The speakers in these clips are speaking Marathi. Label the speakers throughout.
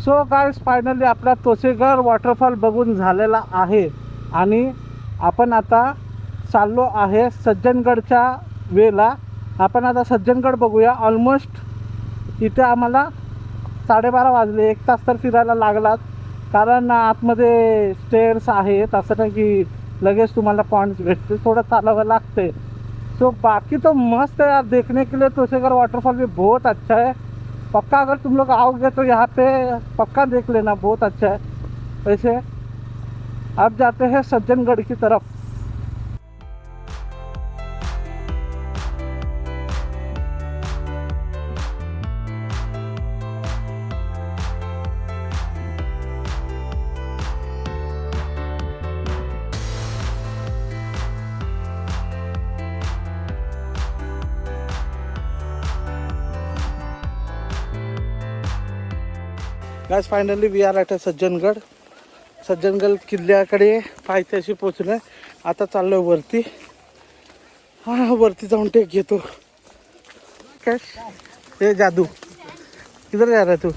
Speaker 1: सो गाइस फायनली आपला तोसेघर वॉटरफॉल बघून झालेला आहे आणि आपण आता चाललो आहे सज्जनगडच्या वेला. आपण आता सज्जनगड बघूया. ऑलमोस्ट इथे आम्हाला 12:30 वाजले. 1 तास तर फिरायला लागलाच, कारण आतमध्ये स्टेअर्स आहेत. असं नाही की लगेच तुम्हाला पॉइंट्स भेटते, थोडं चालावं लागते. तो बाकी तो मस्त है यार, देखने के लिए तोसेघर वाटरफॉल भी बहुत अच्छा है. पक्का अगर तुम लोग आओगे तो यहाँ पे पक्का देख लेना, बहुत अच्छा है. वैसे अब जाते हैं सज्जनगढ़ की तरफ. Guys finally we are at Sajjangad. Sajjangad किल्ल्याकडे पायथ्याशी पोचलोय. आता चाललोय वरती. हा वरती जाऊन टेक घेतो. काय हे जादू किधर जा रहा है तू?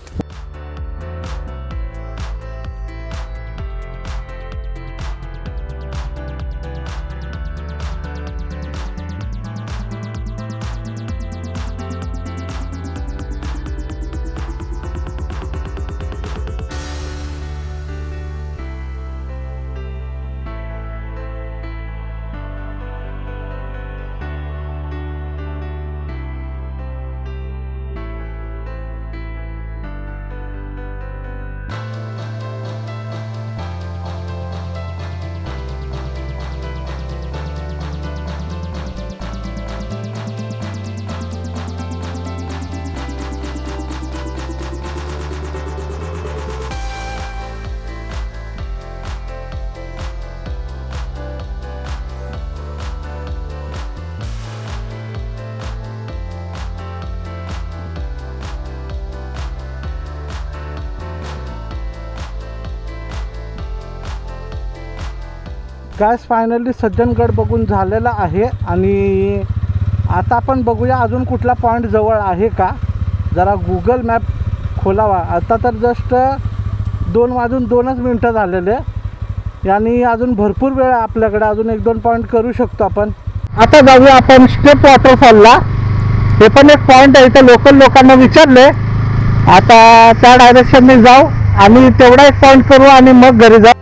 Speaker 1: गाइस फायनली सज्जनगड बघून झालेला आहे आणि आता आपण बघूया अजून कुठला पॉईंट जवळ आहे का. जरा गूगल मॅप खोलावा. आता तर जस्ट 2 वाजून 2च मिनटं झालेले आणि अजून भरपूर वेळ आपल्याकडे. अजून 1-2 पॉईंट करू शकतो आपण. आता जाऊया आपण स्टेप वॉटरफॉलला. हे पण एक पॉईंट आहे. इथं लोकल लोकांना विचारले, आता त्या डायरेक्शनने जाऊ आणि तेवढा एक पॉईंट करू आणि मग घरी जाऊ.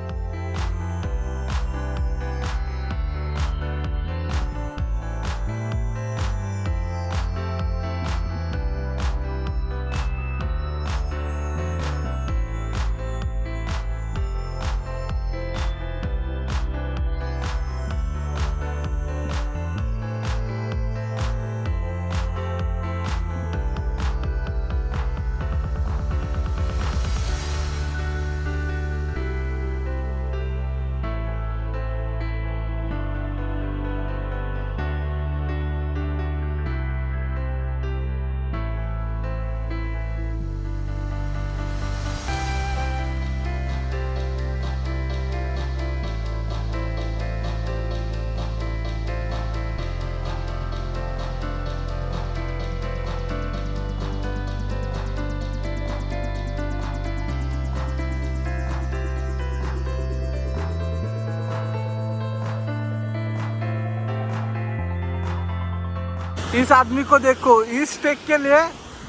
Speaker 1: इस आदमी को देखो, इस टेक के लिए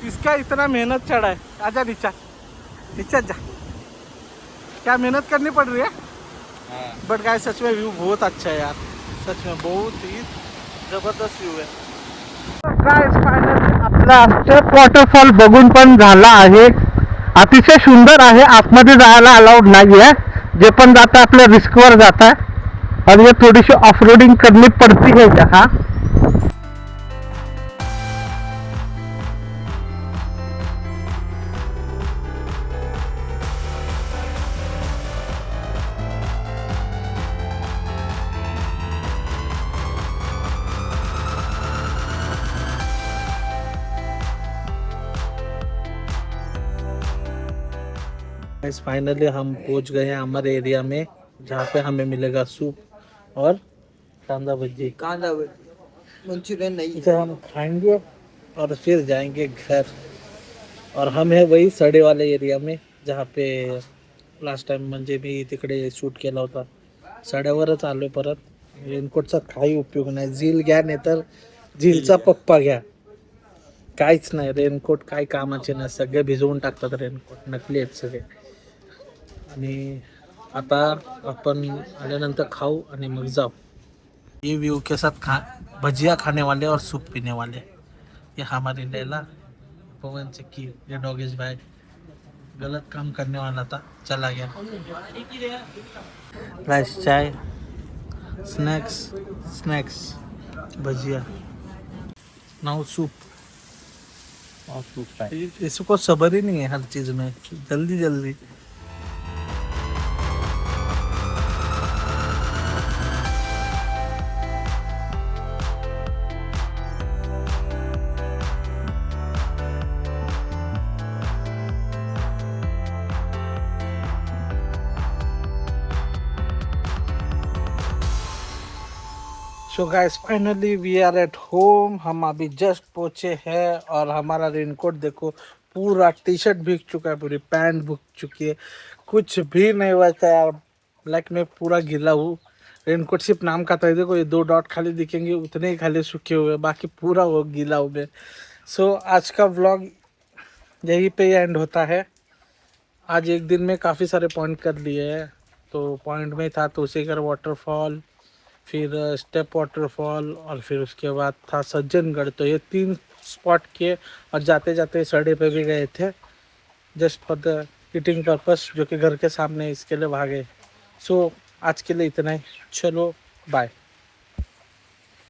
Speaker 1: इसका इतना मेहनत चढ़ा है. आजा नीचा नीचा जा. क्या मेहनत करनी पड़ रही है. बट गाइस सच में व्यू बहुत अच्छा है यार. सच में बहुत ही जबरदस्त व्यू है. गाइस फायनली आपला स्टेप वॉटरफॉल बघून पण झाला आहे. अतिशय सुंदर आहे. आतमध्ये जायला अलाउड नाही आहे. जे पण जाता आपल्या रिस्कवर जाता है और ये थोड़ी सी ऑफ रोडिंग करनी पड़ती है यहाँ. फाइनली हम पहुंच गए हैं हमारे एरिया में, जहाँ पे हमें मिलेगा सूप और कांदा भजी.
Speaker 2: मंचूरियन नहीं.
Speaker 1: इसे हम खाएंगे और फिर जाएंगे घर. और हम है वही सड़े वाले एरिया में, जहाँ पे लास्ट टाइम म्हणजे मी तिकडे शूट केला होता. सड्यावरच आलो परत. रेनकोटचा काही उपयोग नाही. झील घ्या नाही तर झीलचा पप्पा घ्या. काहीच नाही. रेनकोट काही कामाचे नाही. सगळे भिजवून टाकतात रेनकोट. नकली आहेत सगळे. आणि आता आपण आल्यानंतर खाऊ आणि मग जाऊ. ये व्यू के साथ भजिया खाने वाले और सूप पीने वाले. ये हमारी लैला, पवन चक्की, ये डॉगेश भाई. गलत काम करने वाला था, चला गया. राइस चाय, स्नैक्स, स्नैक्स, भजिया, नाउ सूप.
Speaker 3: और सूप है।
Speaker 1: इसको सब्र ही नहीं है हर चीज में, जल्दी जल्दी. So guys finally we are at home. हम अभी जस्ट पहुंचे हैं और हमारा रेनकोट देखो पूरा, टी शर्ट भीग चुका है, पूरी पैंट भीग चुकी है, कुछ भी नहीं बचा यार. लाइक मैं पूरा गीला हूँ. रेनकोट सिर्फ नाम का था. देखो ये 2 डॉट खाली दिखेंगे, उतने ही खाली सूखे हुए, बाकी पूरा वो गीला हूँ मैं. सो आज का व्लॉग यहीं पे एंड होता है. आज एक दिन में काफ़ी सारे पॉइंट कर लिए हैं. तो पॉइंट में था तोसेगर वाटरफॉल, फिर स्टेप वाटरफॉल और फिर उसके बाद था सज्जनगढ़. तो ये 3 स्पॉट किए और जाते जाते सड़े पे भी गए थे just for the eating purpose, जो कि घर के सामने, इसके लिए भागे. सो आज के लिए इतना ही. चलो बाय.